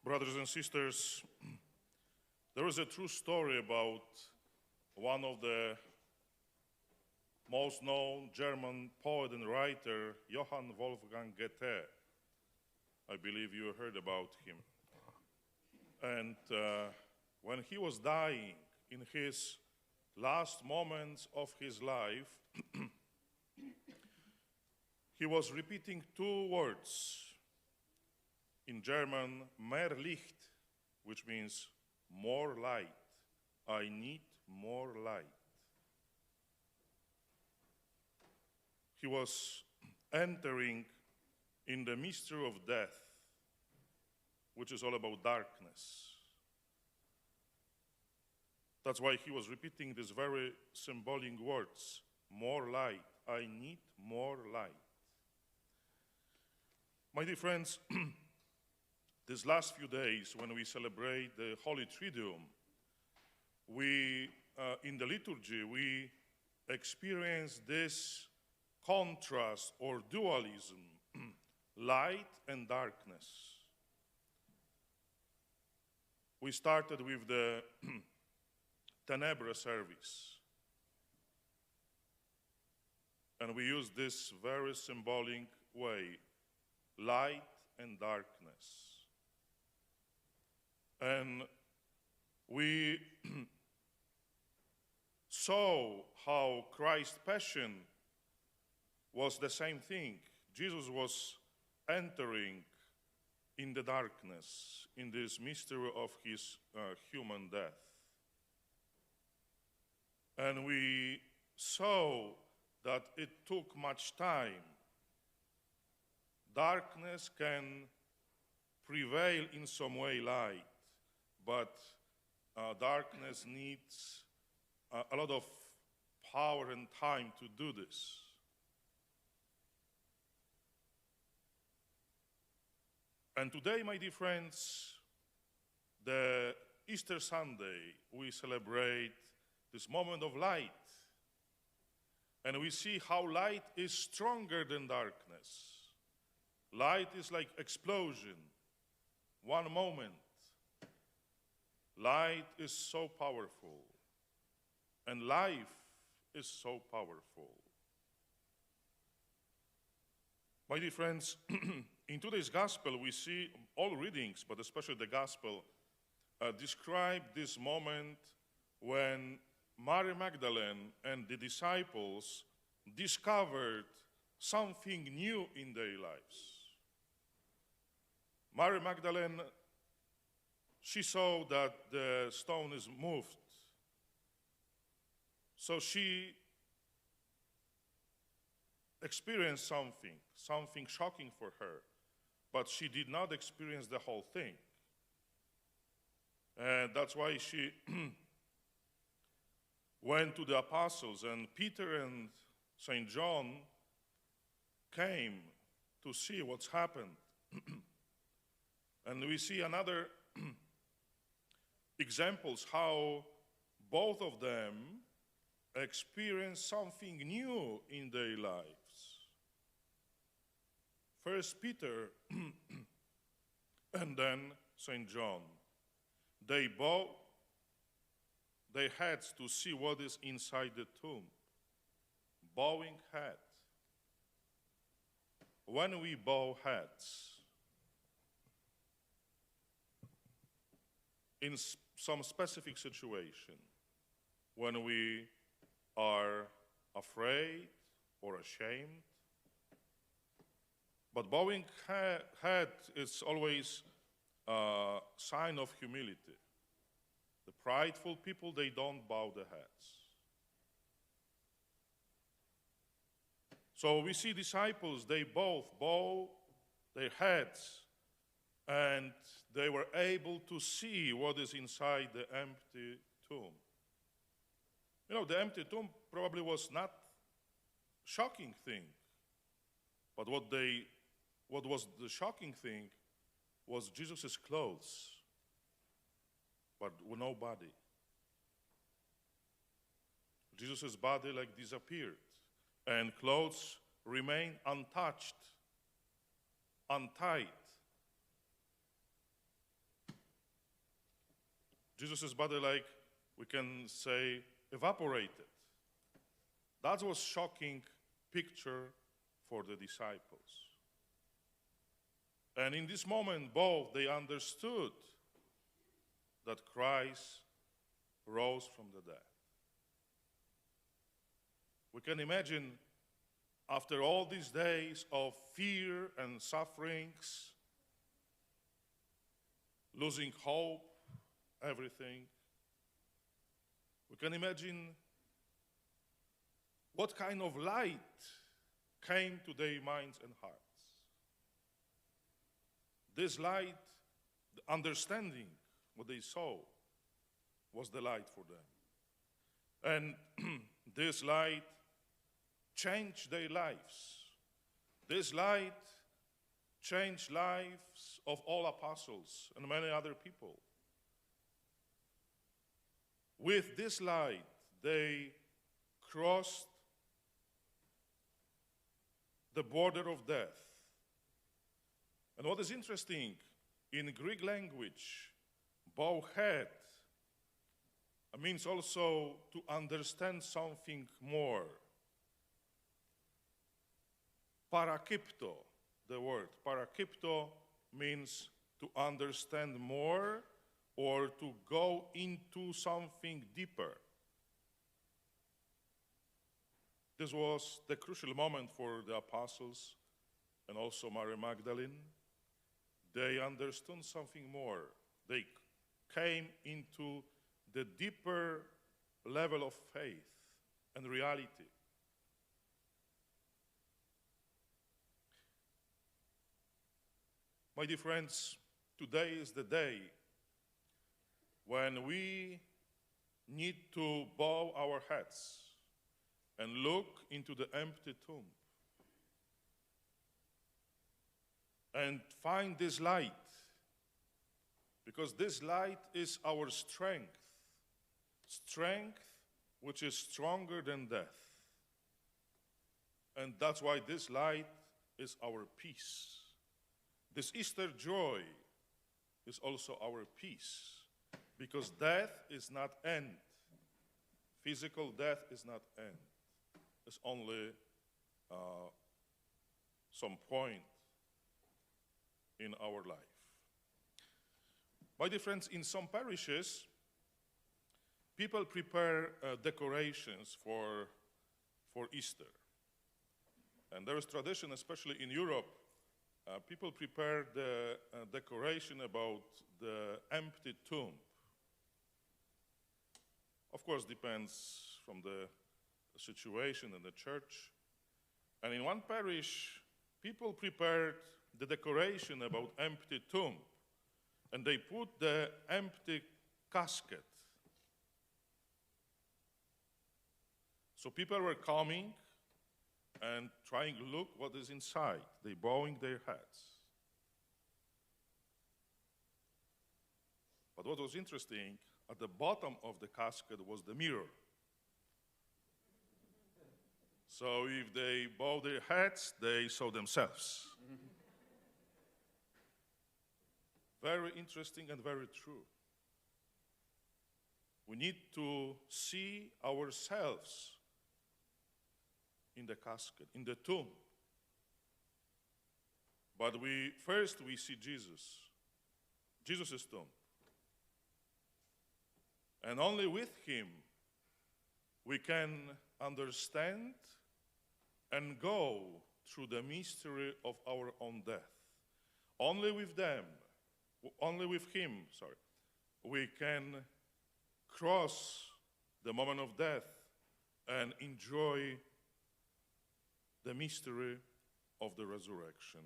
Brothers and sisters, there is a true story about one of the most known German poet and writer, Johann Wolfgang Goethe. I believe you heard about him. And when he was dying in his last moments of his life, he was repeating two words in German, mehr Licht, which means more light. I need more light. He was entering in the mystery of death, which is all about darkness. That's why he was repeating these very symbolic words, more light. I need more light. My dear friends, these last few days when we celebrate the Holy Triduum, in the liturgy, we experience this contrast or dualism, light and darkness. We started with the Tenebra service, and we use this very symbolic way, light and darkness. And we saw how Christ's passion was the same thing. Jesus was entering in the darkness, in this mystery of his human death. And we saw that it took much time. Darkness can prevail in some way light, but darkness needs a lot of power and time to do this. And today, my dear friends, the Easter Sunday, we celebrate this moment of light. And we see how light is stronger than darkness. Light is like explosion. One moment. Light is so powerful. And life is so powerful. My dear friends, in today's gospel, we see all readings, but especially the gospel, describe this moment when Mary Magdalene and the disciples discovered something new in their lives. Mary Magdalene, she saw that the stone is moved. So she experienced something shocking for her, but she did not experience the whole thing. And that's why she went to the apostles, and Peter and St. John came to see what's happened. And we see another examples how both of them experienced something new in their lives. First Peter and then St. John. They bow their heads to see what is inside the tomb. Bowing head. When we bow heads, in some specific situation, when we are afraid or ashamed, but bowing head is always a sign of humility. The prideful people, they don't bow their heads. So we see disciples, they both bow their heads, and they were able to see what is inside the empty tomb. You know, the empty tomb probably was not a shocking thing, but what was the shocking thing was Jesus' clothes, but with no body. Jesus' body like disappeared, and clothes remained untouched, untied. Jesus' body, like we can say, evaporated. That was shocking picture for the disciples. And in this moment, both they understood that Christ rose from the dead. We can imagine, after all these days of fear and sufferings, losing hope, everything, we can imagine what kind of light came to their minds and hearts. This light, the understanding what they saw, was the light for them. And this light changed their lives. This light changed lives of all apostles and many other people. With this light, they crossed the border of death. And what is interesting, in Greek language, bowhead means also to understand something more. Parakipto, the word. Parakipto means to understand more or to go into something deeper. This was the crucial moment for the apostles and also Mary Magdalene. They understood something more. They came into the deeper level of faith and reality. My dear friends, today is the day when we need to bow our heads and look into the empty tomb and find this light, because this light is our strength, strength which is stronger than death. And that's why this light is our peace. This Easter joy is also our peace, because death is not end. Physical death is not end. It's only some point in our life. My dear friends, in some parishes, people prepare decorations for Easter. And there is tradition, especially in Europe, people prepare the decoration about the empty tomb. Of course, depends from the situation in the church. And in one parish, people prepared the decoration about empty tomb, and they put the empty casket. So people were coming and trying to look what is inside. They bowing their heads. But what was interesting, at the bottom of the casket was the mirror. So if they bow their heads, they saw themselves. Very interesting and very true. We need to see ourselves in the casket, in the tomb. But first we see Jesus' tomb. And only with him we can understand and go through the mystery of our own death. Only with him, we can cross the moment of death and enjoy the mystery of the resurrection.